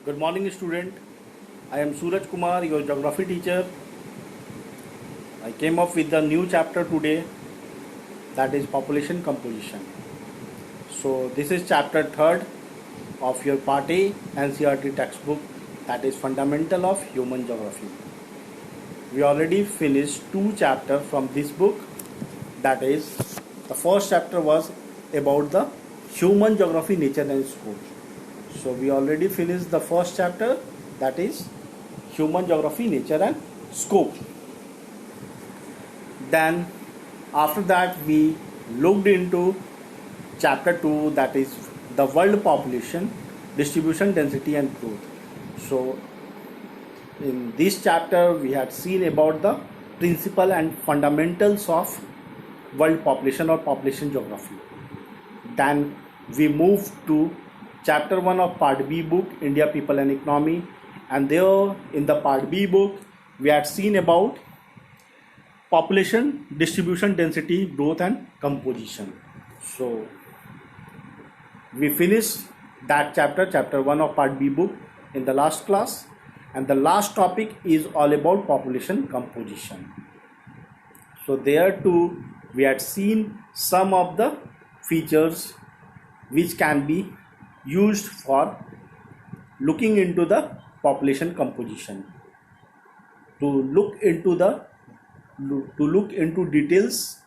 Good morning, student. I am Suraj Kumar, your geography teacher. I came up with a new chapter today, that is population composition. So this is chapter 3rd of your part A NCERT textbook, that is fundamental of human geography. We already finished 2 chapters from this book. That is, the first chapter was about the human geography, nature and scope. So we already finished the first chapter, that is human geography, nature and scope. Then after that we looked into chapter 2, that is the world population, distribution, density and growth. So in this chapter we had seen about the principle and fundamentals of world population or population geography. Then we moved to chapter 1 of part B book, India, People and Economy, and there in the part B book we had seen about population, distribution, density, growth and composition. So we finished that chapter 1 of part B book in the last class, and the last topic is all about population composition. So there too we had seen some of the features which can be used for looking into the population composition, to look into details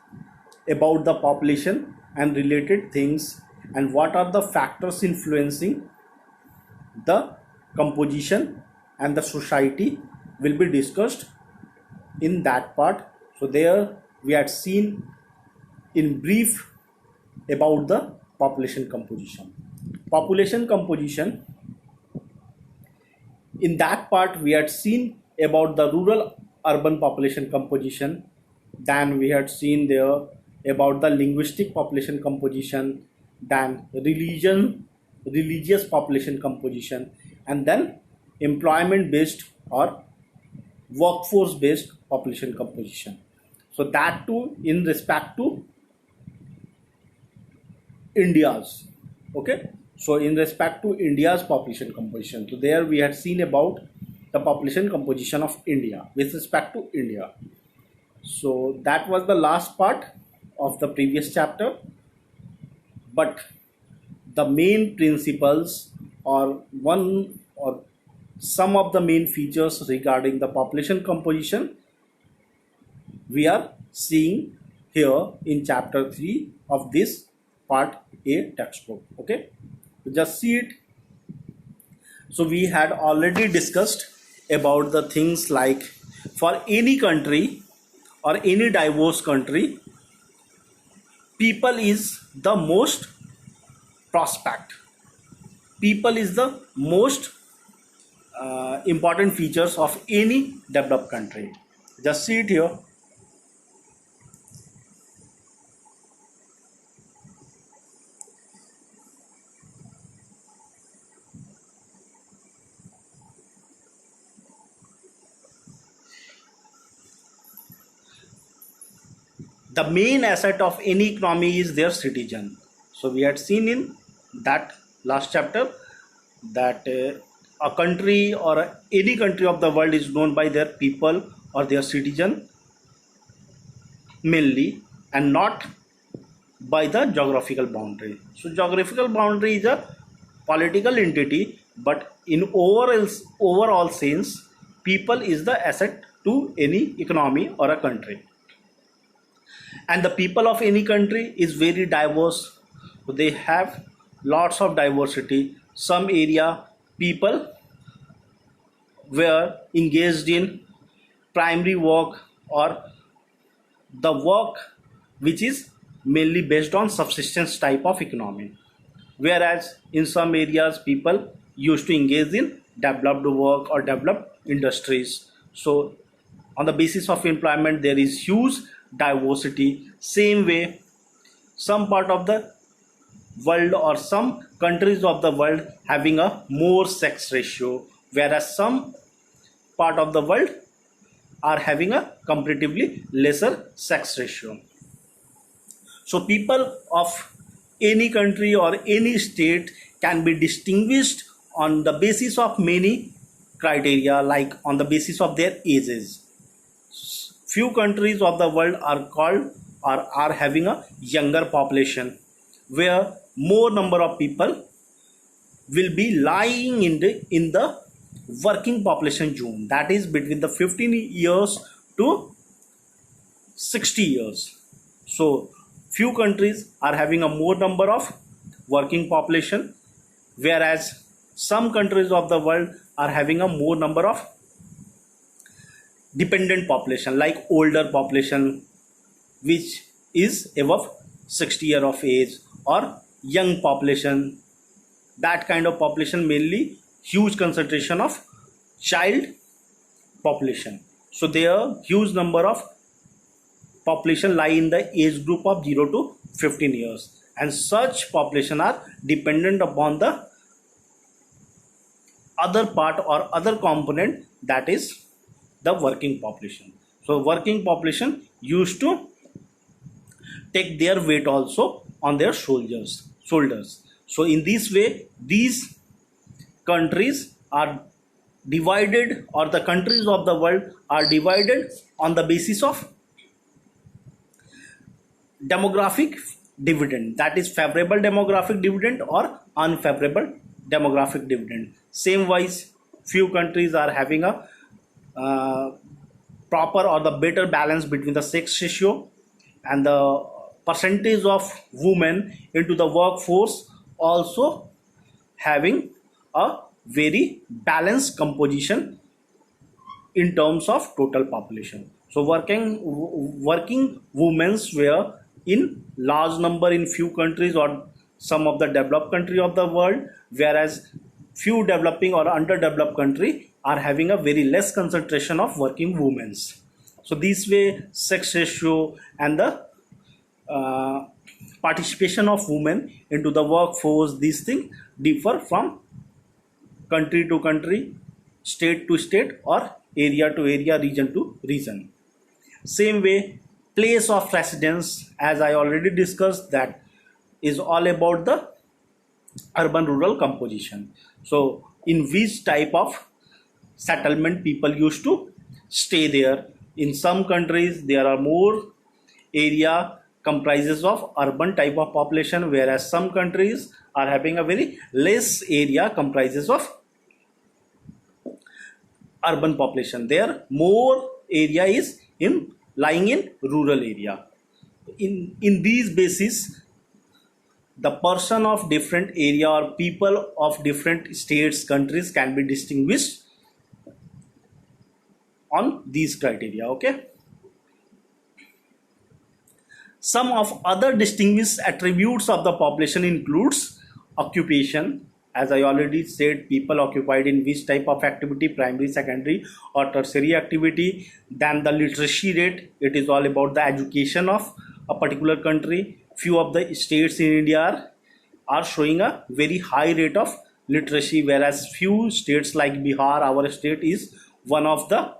about the population and related things, and what are the factors influencing the composition and the society will be discussed in that part. So there we had seen in brief about the population composition. Population composition, in that part we had seen about the rural urban population composition. Then we had seen there about the linguistic population composition, then religious population composition, and then employment based or workforce based population composition. So that too in respect to India's, okay. So in respect to India's population composition, so there we had seen about the population composition of India with respect to India. So that was the last part of the previous chapter, but the main principles or one or some of the main features regarding the population composition we are seeing here in chapter 3 of this part A textbook. Okay, just see it. So we had already discussed about the things like, for any country or any diverse country, people is the most prospect. People is the most important features of any developed country. Just see it here. The main asset of any economy is their citizen. So we had seen in that last chapter that a country or any country of the world is known by their people or their citizen mainly, and not by the geographical boundary. So geographical boundary is a political entity, but in overall sense, people is the asset to any economy or a country. And the people of any country is very diverse. They have lots of diversity. Some area people were engaged in primary work or the work which is mainly based on subsistence type of economy, whereas in some areas people used to engage in developed work or developed industries. So on the basis of employment there is huge diversity. Same way, some part of the world or some countries of the world having a more sex ratio, whereas some part of the world are having a comparatively lesser sex ratio. So people of any country or any state can be distinguished on the basis of many criteria, like on the basis of their ages. Few countries of the world are called or are having a younger population, where more number of people will be lying in the working population zone, that is between the 15 years to 60 years. So few countries are having a more number of working population, whereas some countries of the world are having a more number of dependent population, like older population which is above 60 year of age, or young population. That kind of population, mainly huge concentration of child population. So there huge number of population lie in the age group of 0 to 15 years, and such population are dependent upon the other part or other component, that is the working population. So working population used to take their weight also on their shoulders. So in this way, these countries are divided, or the countries of the world are divided on the basis of demographic dividend, that is favorable demographic dividend or unfavorable demographic dividend. Same wise, few countries are having a proper or the better balance between the sex ratio, and the percentage of women into the workforce also having a very balanced composition in terms of total population. So working women were in large number in few countries or some of the developed country of the world, whereas few developing or underdeveloped country are having a very less concentration of working women. So this way, sex ratio and the participation of women into the workforce, these things differ from country to country, state to state, or area to area, region to region. Same way, place of residence, as I already discussed, that is all about the urban rural composition. So in which type of settlement people used to stay there. In some countries there are more area comprises of urban type of population, whereas some countries are having a very less area comprises of urban population. There more area is in lying in rural area. In these basis, the person of different area or people of different states, countries can be distinguished on these criteria. Okay. Some of other distinguished attributes of the population includes occupation. As I already said, people occupied in which type of activity, primary, secondary, or tertiary activity. Then the literacy rate, it is all about the education of a particular country. Few of the states in India are showing a very high rate of literacy, whereas few states like Bihar, our state, is one of the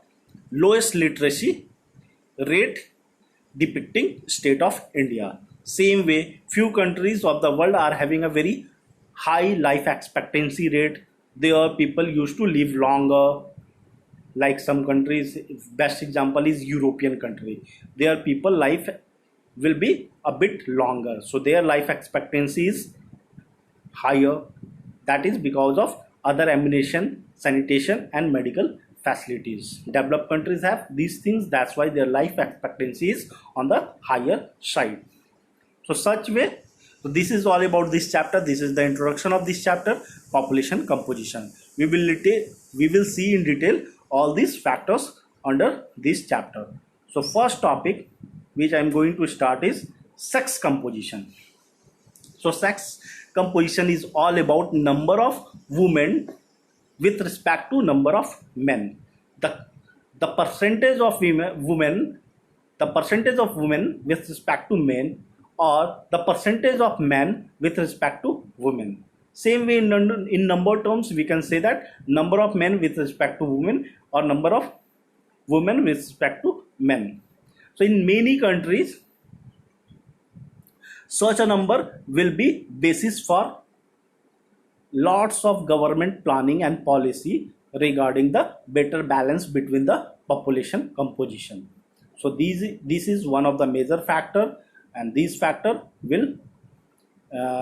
lowest literacy rate depicting state of India. Same way, few countries of the world are having a very high life expectancy rate. There people used to live longer, like some countries, best example is European country. Their people life will be a bit longer, so their life expectancy is higher. That is because of other ammunition, sanitation, and medical facilities. Developed countries have these things, that's why their life expectancy is on the higher side. So such way, so this is all about this chapter. This is the introduction of this chapter, population composition. We will see in detail all these factors under this chapter. So first topic which I am going to start is sex composition. So sex composition is all about number of women with respect to number of men. The percentage of women with respect to men, or the percentage of men with respect to women. Same way in number terms, we can say that number of men with respect to women, or number of women with respect to men. So in many countries, such a number will be basis for lots of government planning and policy regarding the better balance between the population composition. So this is one of the major factor, and these factor will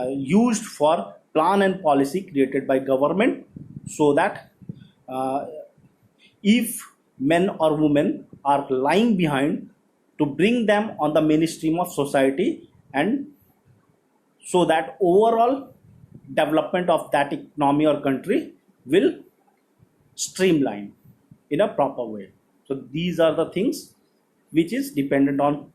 used for plan and policy created by government, so that uh, if men or women are lying behind, to bring them on the mainstream of society, and so that overall development of that economy or country will streamline in a proper way. So these are the things which is dependent on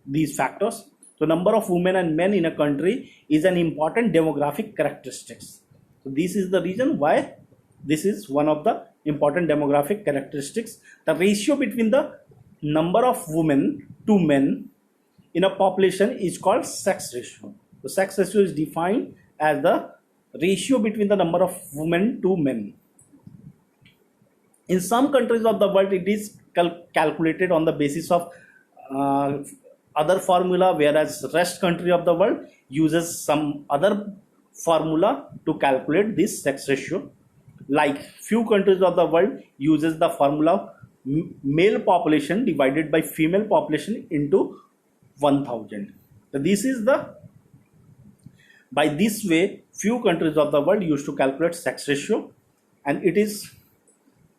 these factors. So number of women and men in a country is an important demographic characteristics. So this is the reason why this is one of the important demographic characteristics. The ratio between the number of women to men in a population is called sex ratio. The sex ratio is defined as the ratio between the number of women to men. In some countries of the world, it is calculated on the basis of uh, other formula, whereas rest country of the world uses some other formula to calculate this sex ratio. Like few countries of the world uses the formula male population divided by female population into 1000. So this is the, by this way few countries of the world used to calculate sex ratio, and it is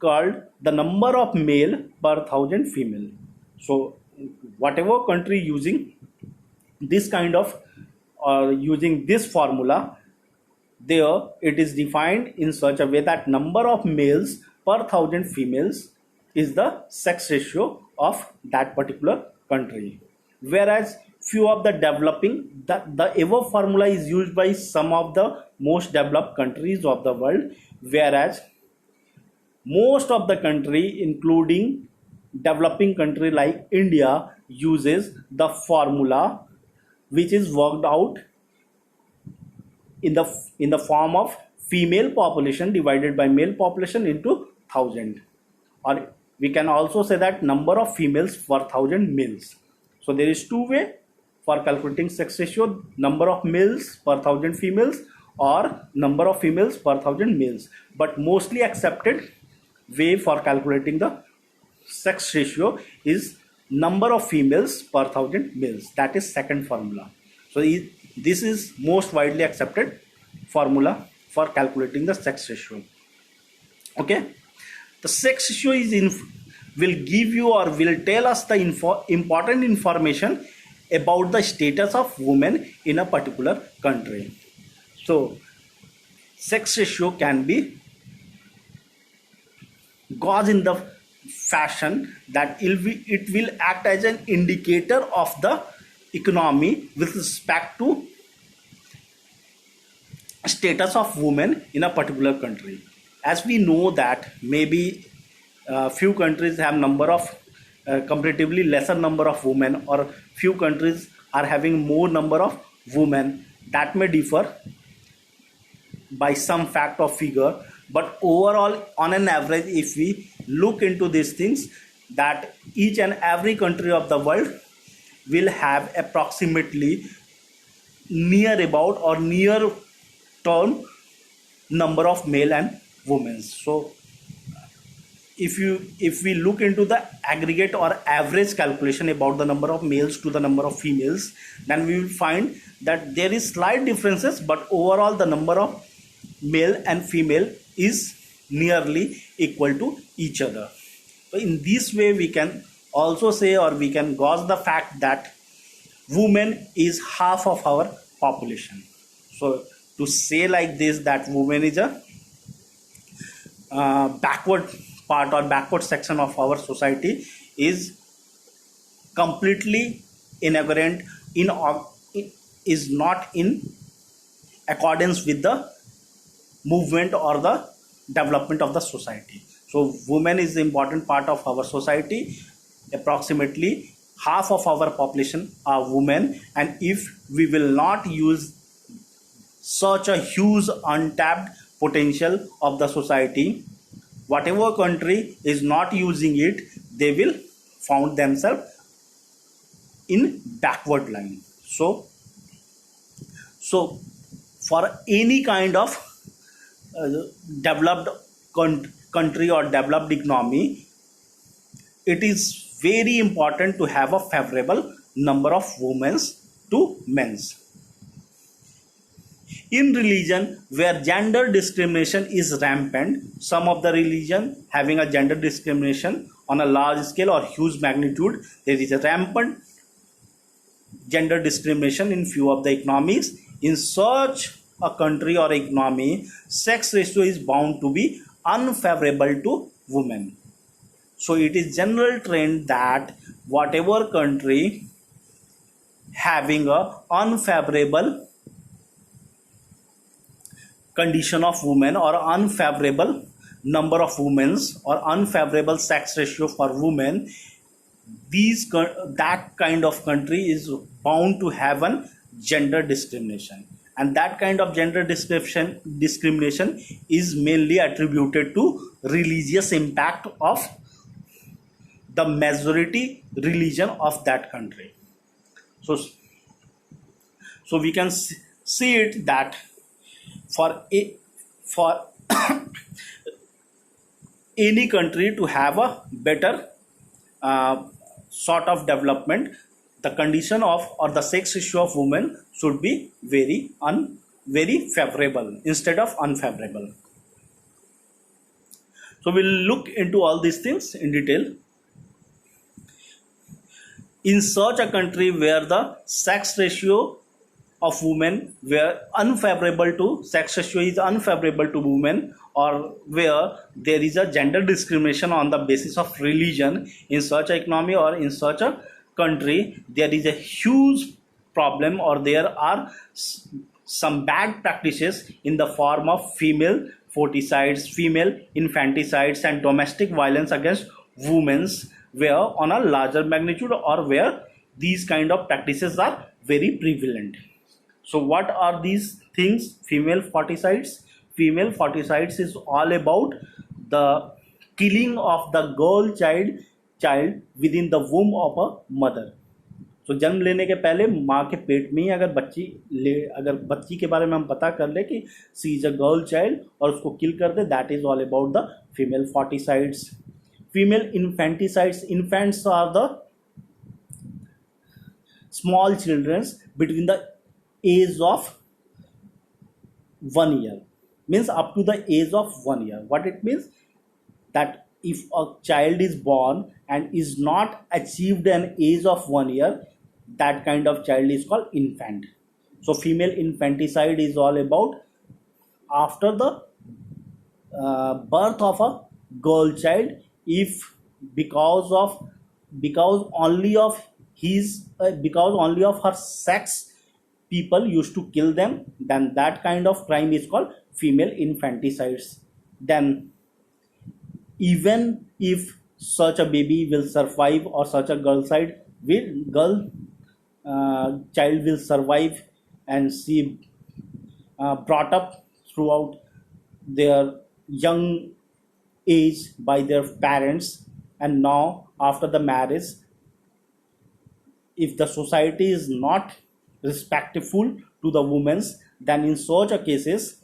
called the number of male per 1000 female. So whatever country using this kind of or using this formula, there it is defined in such a way that number of males per 1000 females is the sex ratio of that particular country. Whereas few of the developing, the above formula is used by some of the most developed countries of the world, whereas most of the country including developing country like India uses the formula which is worked out in the form of female population divided by male population into 1000, or we can also say that number of females per 1000 males. So there is two way for calculating sex ratio: number of males per 1000 females or number of females per 1000 males. But mostly accepted way for calculating the sex ratio is number of females per 1000 males. That is second formula. So this is most widely accepted formula for calculating the sex ratio. Okay, the sex ratio is will give you or will tell us the important information about the status of women in a particular country. So sex ratio can be gauged in the fashion that it will act as an indicator of the economy with respect to status of women in a particular country. As we know that maybe few countries have number of comparatively lesser number of women, or few countries are having more number of women, that may differ by some fact or figure, but overall on an average if we look into these things, that each and every country of the world will have approximately near about or near term number of male and women. So if we look into the aggregate or average calculation about the number of males to the number of females, then we will find that there is slight differences, but overall the number of male and female is nearly equal to each other. So in this way we can also say, or we can gauge the fact that women is half of our population. So to say like this, that women is a backward part or backward section of our society is completely inaccurate, is not in accordance with the movement or the development of the society. So women is the important part of our society. Approximately half of our population are women, and if we will not use such a huge untapped potential of the society, whatever country is not using it, they will found themselves in backward line. So for any kind of uh, developed country or developed economy, it is very important to have a favorable number of women to men's. In religion where gender discrimination is rampant, some of the religion having a gender discrimination on a large scale or huge magnitude, there is a rampant gender discrimination in few of the economies. In such a country or economy, sex ratio is bound to be unfavorable to women. So it is general trend that whatever country having a unfavorable condition of women or unfavorable number of women or unfavorable sex ratio for women, that kind of country is bound to have an gender discrimination, and that kind of gender discrimination is mainly attributed to religious impact of the majority religion of that country. So we can see it that for any country to have a better sort of development, the condition of or the sex ratio of women should be very favorable instead of unfavorable. So we'll look into all these things in detail. In such a country where the sex ratio of women were unfavorable to sex ratio is unfavorable to women, or where there is a gender discrimination on the basis of religion, in such an economy or in such a country, there is a huge problem, or there are some bad practices in the form of female forticides, female infanticides, and domestic violence against women, where on a larger magnitude or where these kind of practices are very prevalent. So what are these things? Female forticides. Female forticides is all about the killing of the girl child within the womb of a mother. So जन्म लेने के पहले माँ के पेट में ही अगर बच्ची के बारे में हम पता कर ले कि she is a girl child और उसको किल कर दे, that is all about the female foeticides. Female infanticides. Infants are the small children between the age of 1 year, means up to the age of 1 year. What it means? That if a child is born and is not achieved an age of 1 year, that kind of child is called infant. So female infanticide is all about after the birth of a girl child, if because only of her sex people used to kill them, then that kind of crime is called female infanticides. Then even if such a baby will survive or such a child will survive and she brought up throughout their young age by their parents, and now after the marriage, if the society is not respectful to the women, then in such a cases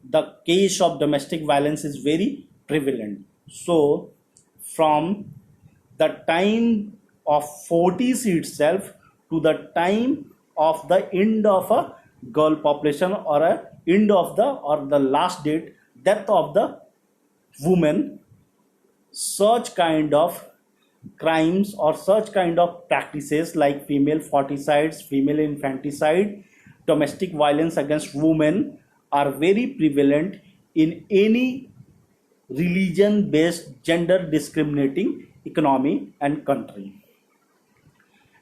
the case of domestic violence is very prevalent. So from the time of 40s itself to the time of the end of a girl population or a end of the last date death of the woman, such kind of crimes or such kind of practices like female forticides, female infanticide, domestic violence against women are very prevalent in any religion based gender discriminating economy and country.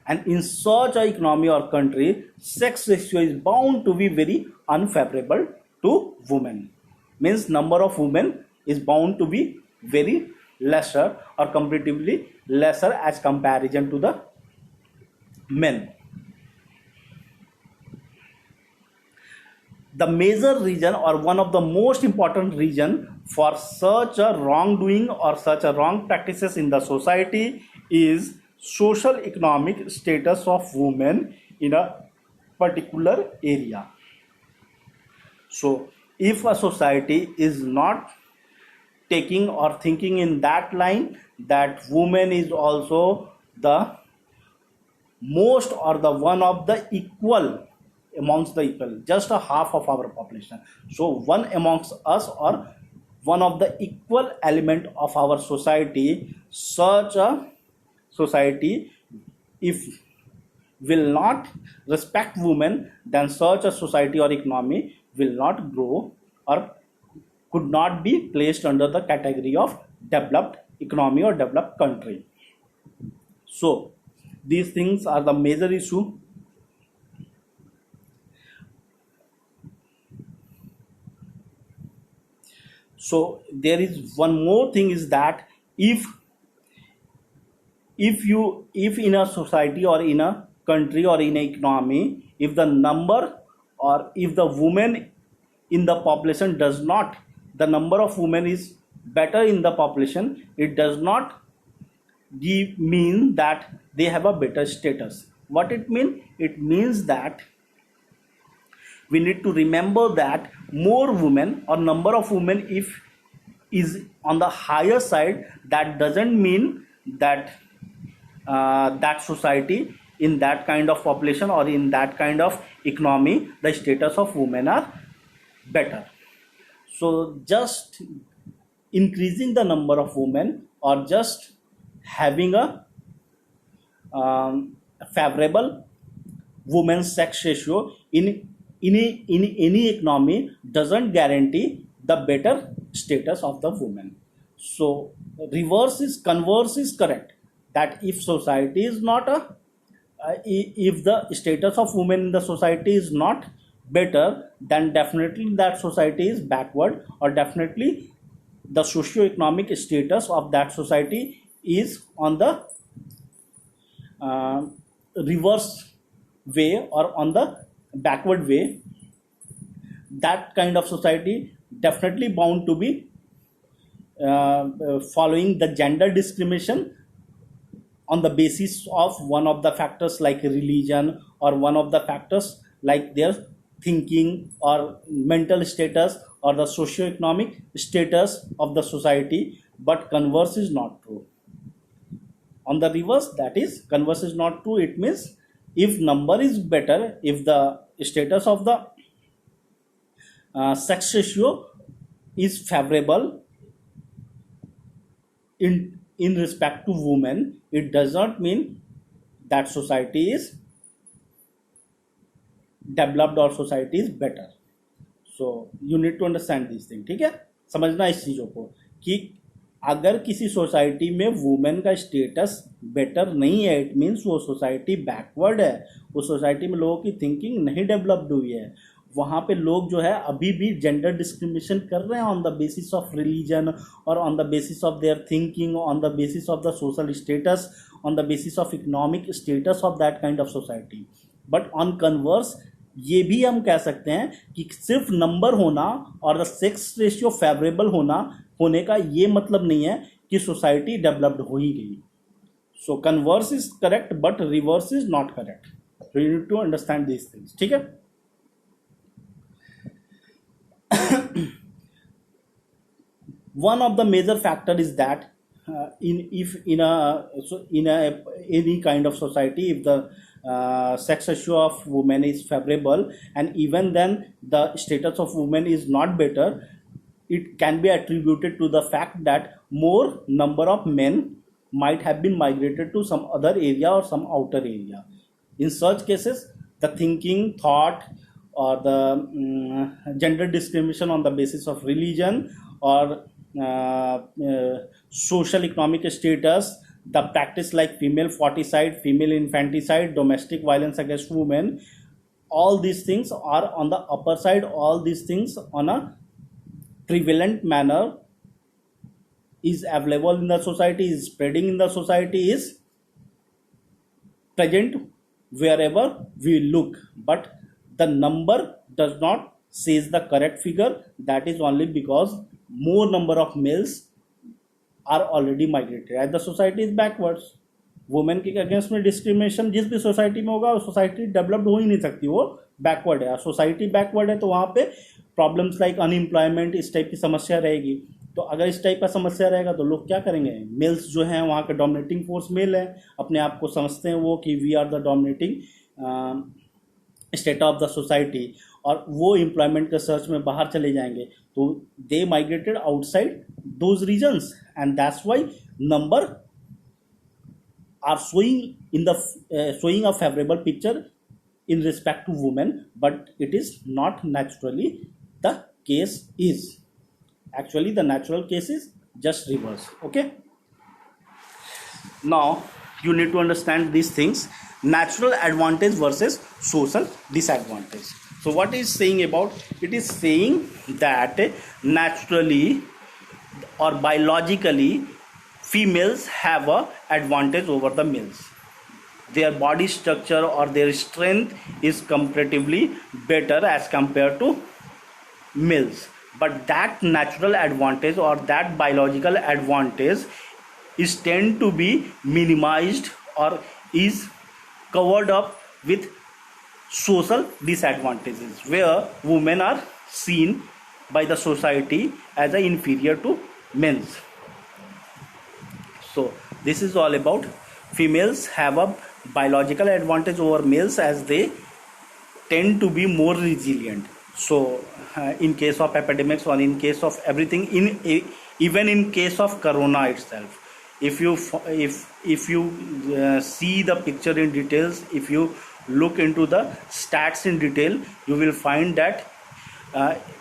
And in such an economy or country, sex ratio is bound to be very unfavorable to women, means number of women is bound to be very lesser or comparatively lesser as comparison to the men. The major reason or one of the most important reason for such a wrongdoing or such a wrong practices in the society is social economic status of women in a particular area. So if a society is not taking or thinking in that line that woman is also the most or the one of the equal amongst the equal, just a half of our population, so one amongst us or one of the equal element of our society, such a society if will not respect women, then such a society or economy will not grow or could not be placed under the category of developed economy or developed country. So these things are the major issue. So there is one more thing is that if in a society or in a country or in an economy, if the number or if the women in the population does not, the number of women is better in the population, it does not mean that they have a better status. What it means? It means that we need to remember that more women or number of women if is on the higher side, that doesn't mean that that society in that kind of population or in that kind of economy the status of women are better. So just increasing the number of women or just having a favorable women's sex ratio in any economy doesn't guarantee the better status of the woman. So converse is correct, that if society is not if the status of women in the society is not better, then definitely that society is backward, or definitely the socio-economic status of that society is on the reverse way or on the backward way. That kind of society definitely bound to be following the gender discrimination on the basis of one of the factors like religion, or one of the factors like their thinking or mental status or the socio-economic status of the society. But converse is not true. On the reverse, that is, converse is not true. It means if number is better, if the status of the sex ratio is favorable in respect to women, it does not mean that society is developed or society is better. So you need to understand these things. ठीक है, समझना इस चीज़ों को कि अगर किसी society में वुमेन का स्टेटस बेटर नहीं है, इट मीन्स वो सोसाइटी बैकवर्ड है, उस सोसाइटी में लोगों की थिंकिंग नहीं डेवलप्ड हुई है, वहाँ पे लोग जो है अभी भी जेंडर डिस्क्रिमिनेशन कर रहे हैं on the basis of religion और on the basis of their thinking, on the basis of the social status, on the basis of economic status of that kind of society. But on converse ये भी हम कह सकते हैं कि सिर्फ number होना और द सेक्स रेशियो फेवरेबल होने का ये मतलब नहीं है कि सोसाइटी डेवलप्ड हो ही गई. So converse is correct but reverse is not correct. You need to understand these things. ठीक है. One of the major factor is that in any kind of society, if the sex ratio of women is favorable, and even then the status of women is not better, it can be attributed to the fact that more number of men might have been migrated to some other area or some outer area. In such cases, the thinking, thought, or the gender discrimination on the basis of religion or social economic status, the practice like female foeticide, female infanticide, domestic violence against women, all these things are on the upper side. All these things on a prevalent manner is available in the society, is spreading in the society, is present wherever we look, but the number does not says the correct figure. That is only because more number of males are already migrated as the society is backwards. Women के against में discrimination जिस भी society में होगा, society developed हो ही नहीं सकती, वो बैकवर्ड है. सोसाइटी बैकवर्ड है तो वहाँ पे प्रॉब्लम्स लाइक अनएम्प्लॉयमेंट, इस टाइप की समस्या रहेगी। तो अगर इस टाइप का समस्या रहेगा तो लोग क्या करेंगे, मेल्स जो हैं वहाँ का डोमिनेटिंग फोर्स मेल है, अपने आप को समझते हैं वो कि we are the dominating state of the society, और वो एम्प्लॉयमेंट के सर्च में बाहर चले जाएंगे, तो they migrated outside those regions, and that's why number are showing a favorable picture in respect to women, but it is not naturally the case is. Actually the natural case is just reverse. Okay, now you need to understand these things, natural advantage versus social disadvantage. So what is saying about, it is saying that naturally or biologically females have a advantage over the males. Their body structure or their strength is comparatively better as compared to males, but that natural advantage or that biological advantage is tend to be minimized or is covered up with social disadvantages, where women are seen by the society as a inferior to men. So this is all about females have a biological advantage over males as they tend to be more resilient. So in case of epidemics or in case of everything, even in case of corona itself, if you see the picture in details, if you look into the stats in detail, you will find that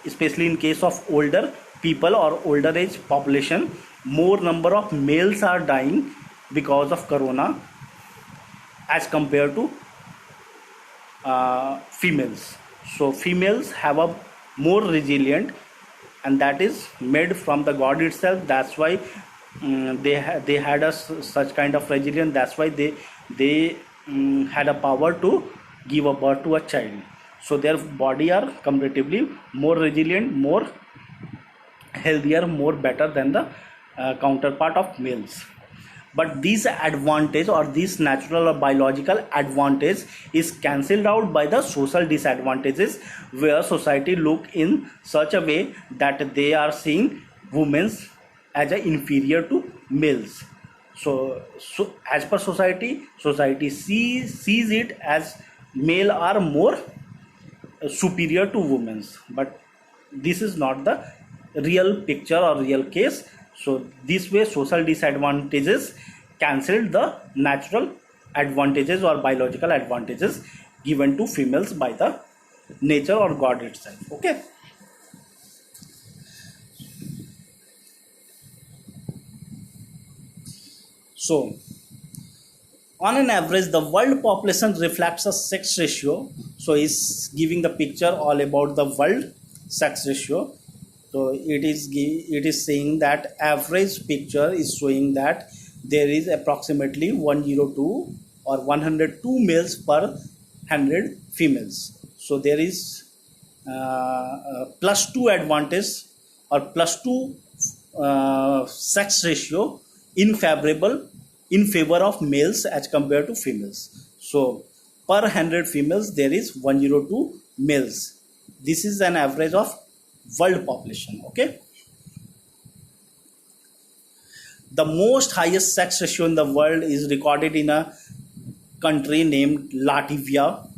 especially in case of older people or older age population, more number of males are dying because of corona as compared to females. So females have a more resilient, and that is made from the God itself. That's why they had a such kind of resilience. That's why they had a power to give a birth to a child. So their body are comparatively more resilient, more healthier, more better than the counterpart of males. But this advantage or this natural or biological advantage is cancelled out by the social disadvantages, where society look in such a way that they are seeing women as a inferior to males. So as per society sees it as male are more superior to women, but this is not the real picture or real case. So this way social disadvantages cancelled the natural advantages or biological advantages given to females by the nature or God itself. Okay, so on an average the world population reflects a sex ratio. So is giving the picture all about the world sex ratio. So it is saying that average picture is showing that there is approximately 102 or 102 males per 100 females. So there is plus 2 advantage or plus 2 sex ratio in favor of males as compared to females. So per 100 females there is 102 males. This is an average of world population. Okay, the most highest sex ratio in the world is recorded in a country named Latvia,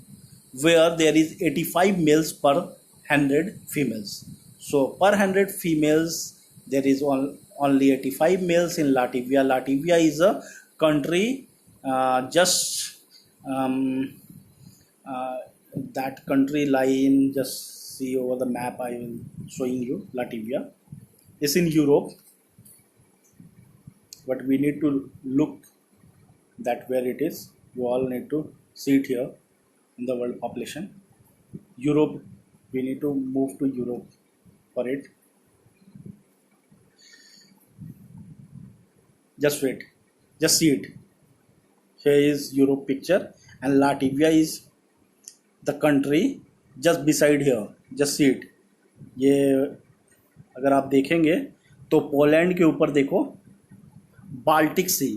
where there is 85 males per 100 females. So per 100 females there is only 85 males in Latvia. Latvia is a country just that country lie in, just see over the map I will showing you. Latvia is in Europe, but we need to look that where it is. You all need to see it here in the world population. Europe, we need to move to Europe for it. Just wait, just see it. Here is Europe picture, and Latvia is the country just beside here. Just see it. ये अगर आप देखेंगे तो Poland के ऊपर देखो, Baltic sea.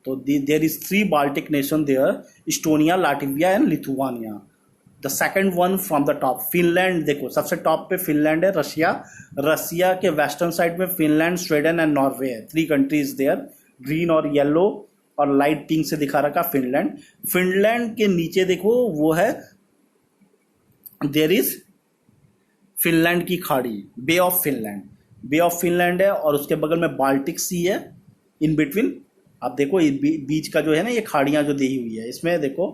तो there is 3 Baltic nation there: Estonia, Latvia and Lithuania. The second one from the top, Finland. देखो सबसे टॉप पे फिनलैंड है, रशिया, रशिया के वेस्टर्न साइड में फिनलैंड, स्वीडन एंड नॉर्वे है। 3 कंट्रीज देयर, ग्रीन और yellow और लाइट पिंक से दिखा रखा फिनलैंड। फिनलैंड के नीचे देखो वो है, देयर इज फिनलैंड की खाड़ी, bay of Finland, bay of Finland है, और उसके बगल में बाल्टिक सी है इन बिटवीन। आप देखो बीच का जो है ना ये खाड़ियाँ जो दी हुई है, इसमें देखो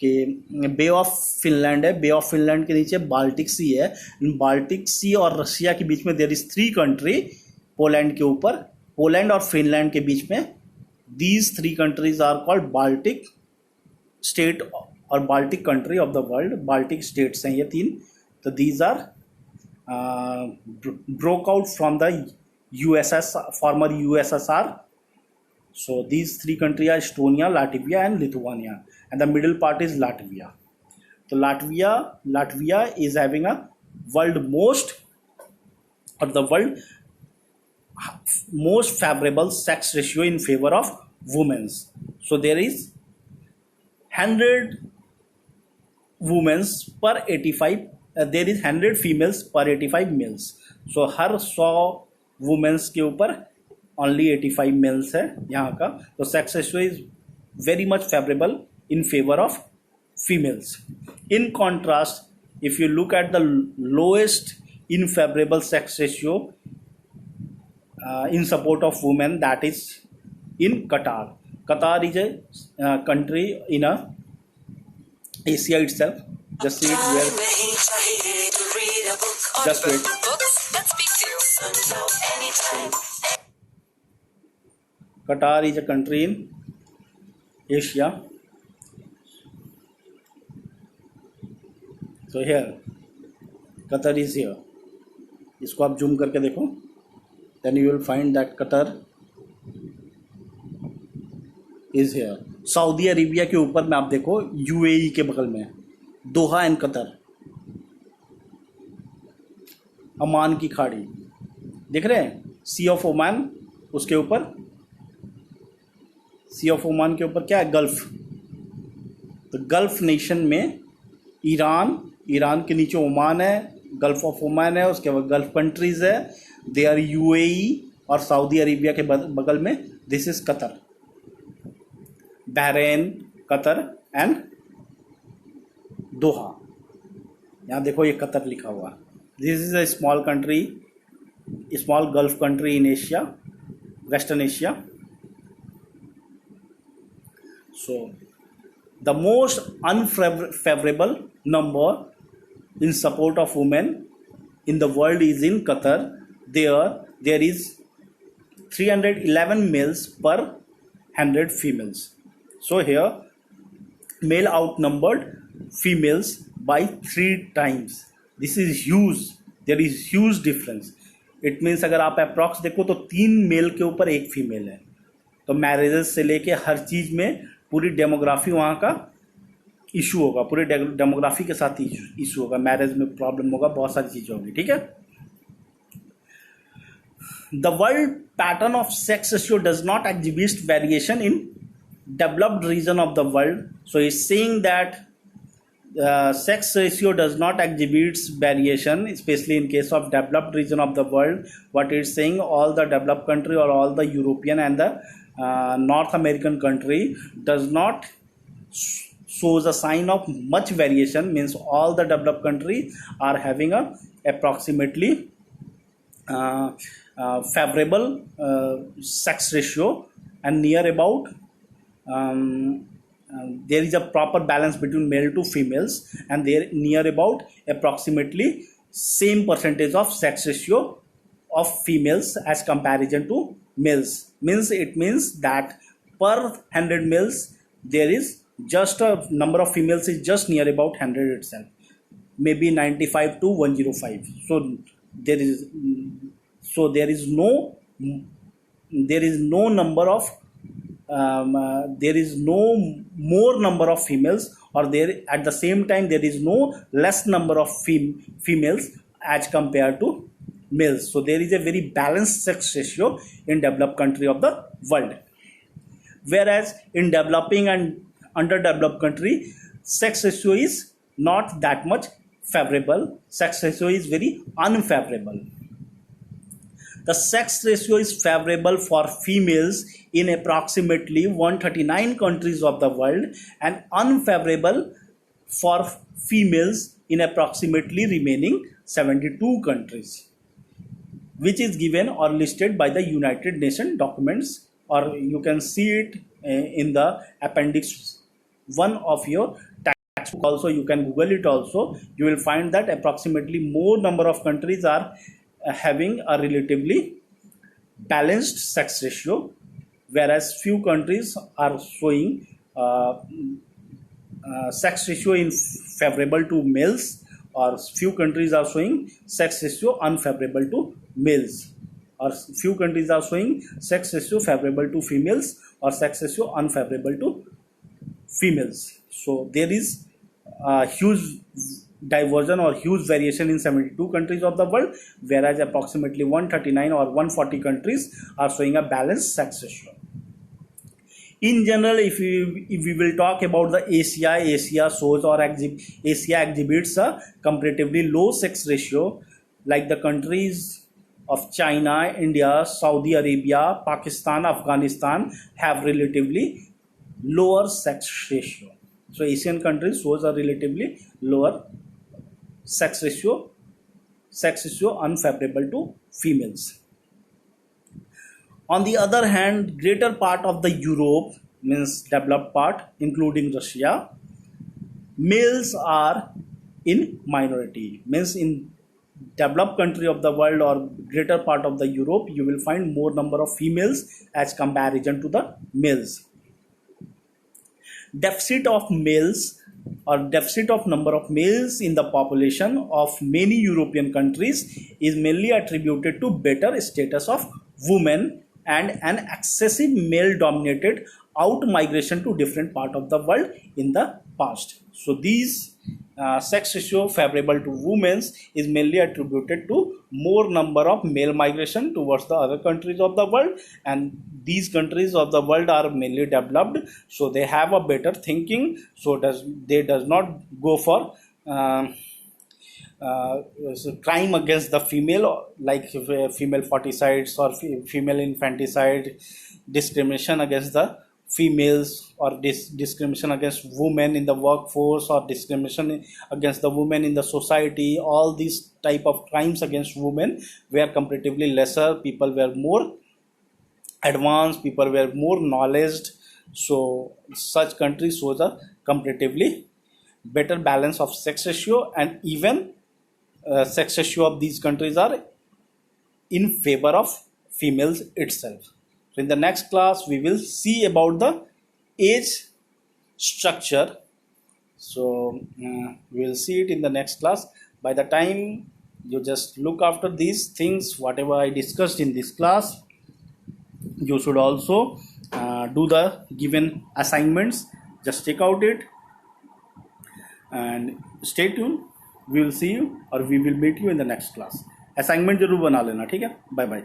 कि बे ऑफ फिनलैंड है, बे ऑफ फिनलैंड के नीचे बाल्टिक सी है। बाल्टिक सी और रशिया के बीच में देयर इज 3 कंट्री, पोलैंड के ऊपर, पोलैंड और फिनलैंड के बीच में, these 3 countries are called Baltic state और Baltic country of the world. Baltic states हैं ये 3। तो these are broke out from the former USSR. So these 3 countries are Estonia, Latvia and Lithuania, and the middle part is Latvia. So Latvia is having a world most favorable sex ratio in favor of women. So there is 100 women per 85, there is 100 females per 85 males. So her 100 women's के ऊपर only 85 males है यहाँ का। तो sex ratio is very much favorable in favor of females. In contrast, if you look at the lowest unfavorable sex ratio in support of women, that is in Qatar. Qatar is a country in Asia itself. Just see it where. Just wait. Books that speak to you. Qatar is a country in Asia. So here, Qatar is here. इसको आप zoom करके देखो, then you will find that Qatar is here. Saudi Arabia के ऊपर में आप देखो, UAE के बगल में दोहा एंड कतर, अमान की खाड़ी देख रहे हैं, सी ऑफ ओमान, उसके ऊपर सी ऑफ ओमान के ऊपर क्या है, गल्फ। तो गल्फ नेशन में ईरान के नीचे ओमान है, गल्फ ऑफ ओमान है, उसके बाद गल्फ कंट्रीज है, दे आर UAE, और सऊदी अरेबिया के बगल में this is Qatar, Bahrain, Qatar and Doha. यहाँ देखो ये कतर लिखा हुआ। This is a small country, small gulf country in Asia, western Asia. So the most unfavorable number in support of women in the world is in Qatar. There is 311 males per 100 females. So here male outnumbered females by 3 times. This is huge. There is huge difference. It means अगर आप approx देखो तो 3 mail के ऊपर 1 female है। तो marriages से लेके हर चीज़ में पूरी डेमोग्राफी वहाँ का इशू होगा, पूरे डेमोग्राफी के साथ इशू होगा, मैरिज में प्रॉब्लम होगा, बहुत सारी चीज़ें होंगी। ठीक है। The world pattern of sex ratio does not exhibit variation in developed region of the world. So it's saying that sex ratio does not exhibit variation, especially in case of developed region of the world. What it's saying, all the developed country or all the European and the North American country does not shows a sign of much variation, means all the developed countries are having a approximately favorable sex ratio, and near about there is a proper balance between male to females, and there near about approximately same percentage of sex ratio of females as comparison to males. It means that per 100 males there is just a number of females is just near about 100 itself, maybe 95 to 105. So there is no number of there is no more number of females, or there at the same time there is no less number of females as compared to males. So there is a very balanced sex ratio in developed country of the world, whereas in developing and underdeveloped country sex ratio is not that much favorable. Sex ratio is very unfavorable. The sex ratio is favorable for females in approximately 139 countries of the world and unfavorable for females in approximately remaining 72 countries, which is given or listed by the United Nations documents, or you can see it in the appendix 1 of your textbook. Also, you can Google it also. You will find that approximately more number of countries are having a relatively balanced sex ratio, whereas few countries are showing sex ratio in favorable to males, or few countries are showing sex ratio unfavorable to males, or few countries are showing sex ratio favorable to females or sex ratio unfavorable to females. So there is a huge diversion or huge variation in 72 countries of the world, whereas approximately 139 or 140 countries are showing a balanced sex ratio. In general, if we will talk about the Asia shows or Asia exhibits a comparatively low sex ratio, like the countries of China, India, Saudi Arabia, Pakistan, Afghanistan have relatively lower sex ratio. So Asian countries shows a relatively lower sex ratio unfavorable to females. On the other hand, greater part of the Europe, means developed part, including Russia, males are in minority. Means in developed country of the world or greater part of the Europe, you will find more number of females as comparison to the males. Deficit of males or deficit of number of males in the population of many European countries is mainly attributed to better status of women and an excessive male dominated out migration to different part of the world in the past. So these sex ratio favorable to women is mainly attributed to more number of male migration towards the other countries of the world, and these countries of the world are mainly developed, so they have a better thinking, so they does not go for crime against the female, like female feticides or female infanticide, discrimination against the females, or discrimination against women in the workforce, or discrimination against the women in the society. All these type of crimes against women were comparatively lesser. People were more advanced, people were more knowledge, so such countries shows a comparatively better balance of sex ratio, and even sex ratio of these countries are in favor of females itself. So in the next class we will see about the age structure. So we will see it in the next class. By the time you just look after these things, whatever I discussed in this class, you should also do the given assignments. Just check out it and stay tuned. We will see you or we will meet you in the next class. Assignment जरूर बना लेना, ठीक है. Bye bye.